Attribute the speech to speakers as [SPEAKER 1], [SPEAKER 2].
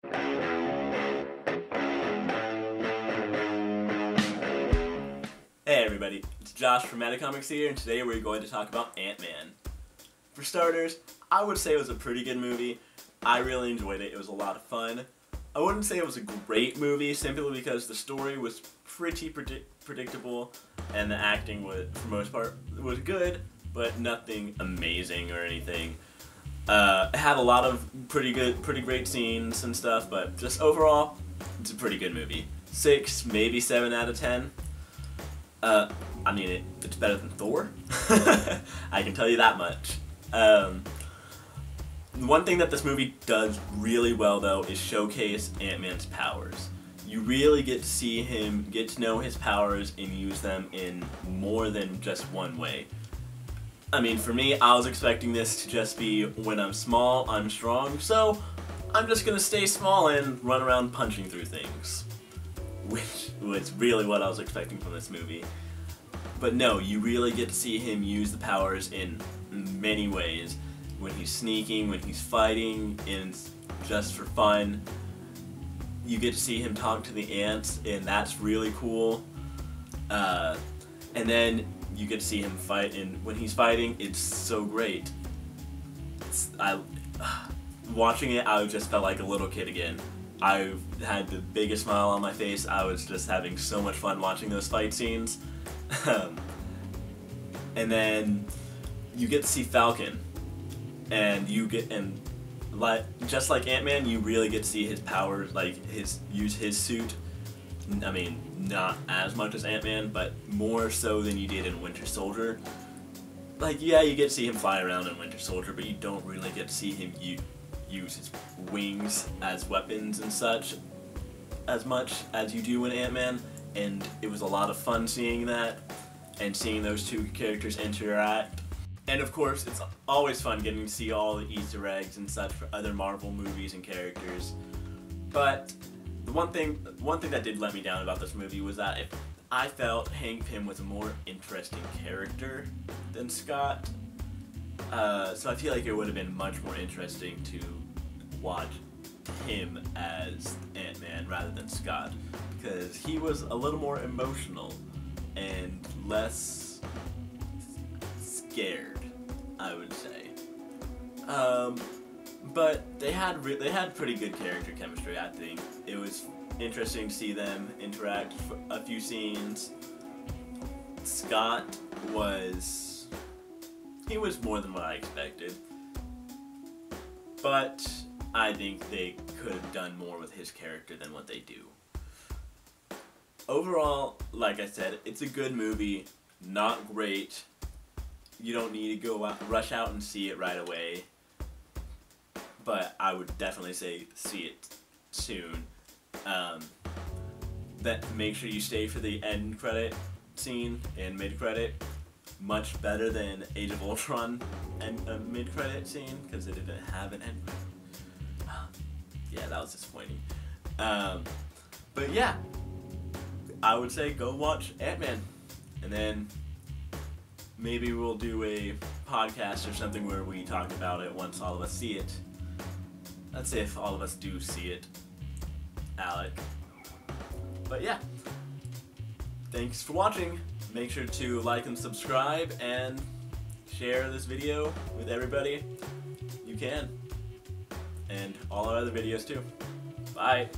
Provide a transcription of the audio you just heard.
[SPEAKER 1] Hey everybody, it's Josh from Metacomics here, and today we're going to talk about Ant-Man. For starters, I would say it was a pretty good movie. I really enjoyed it. It was a lot of fun. I wouldn't say it was a great movie simply because the story was pretty predictable and the acting was, for the most part, was good, but nothing amazing or anything. It had a lot of pretty great scenes and stuff, but just overall, it's a pretty good movie. 6, maybe 7 out of 10. I mean, it's better than Thor. I can tell you that much. One thing that this movie does really well, though, is showcase Ant-Man's powers. You really get to see him, get to know his powers, and use them in more than just one way. I mean, for me, I was expecting this to just be, when I'm small, I'm strong, so I'm just gonna stay small and run around punching through things. Which was really what I was expecting from this movie. But no, you really get to see him use the powers in many ways. When he's sneaking, when he's fighting, and just for fun. You get to see him talk to the ants, and that's really cool. And then you get to see him fight, and when he's fighting, it's so great. Watching it, I just felt like a little kid again. I had the biggest smile on my face. I was just having so much fun watching those fight scenes. And then you get to see Falcon, and just like Ant-Man, you really get to see his powers, like use his suit. I mean, not as much as Ant-Man, but more so than you did in Winter Soldier. Like, yeah, you get to see him fly around in Winter Soldier, but you don't really get to see him use his wings as weapons and such as much as you do in Ant-Man, and it was a lot of fun seeing that and seeing those two characters interact. And of course, it's always fun getting to see all the Easter eggs and such for other Marvel movies and characters. But the one thing that did let me down about this movie was that I felt Hank Pym was a more interesting character than Scott. So I feel like it would have been much more interesting to watch him as Ant-Man rather than Scott, because he was a little more emotional and less scared, I would say. But they had pretty good character chemistry. I think it was interesting to see them interact for a few scenes. Scott was more than what I expected, but I think they could have done more with his character than what they do. Overall, like I said, it's a good movie, not great. You don't need to rush out and see it right away, but I would definitely say see it soon. Make sure you stay for the end credit scene and mid-credit. Much better than Age of Ultron and mid-credit scene, because it didn't have an end credit. Yeah, that was disappointing. But yeah, I would say go watch Ant-Man, and then maybe we'll do a podcast or something where we talk about it once all of us see it. Let's say if all of us do see it, Alec. But yeah, thanks for watching. Make sure to like and subscribe and share this video with everybody you can. And all our other videos too. Bye.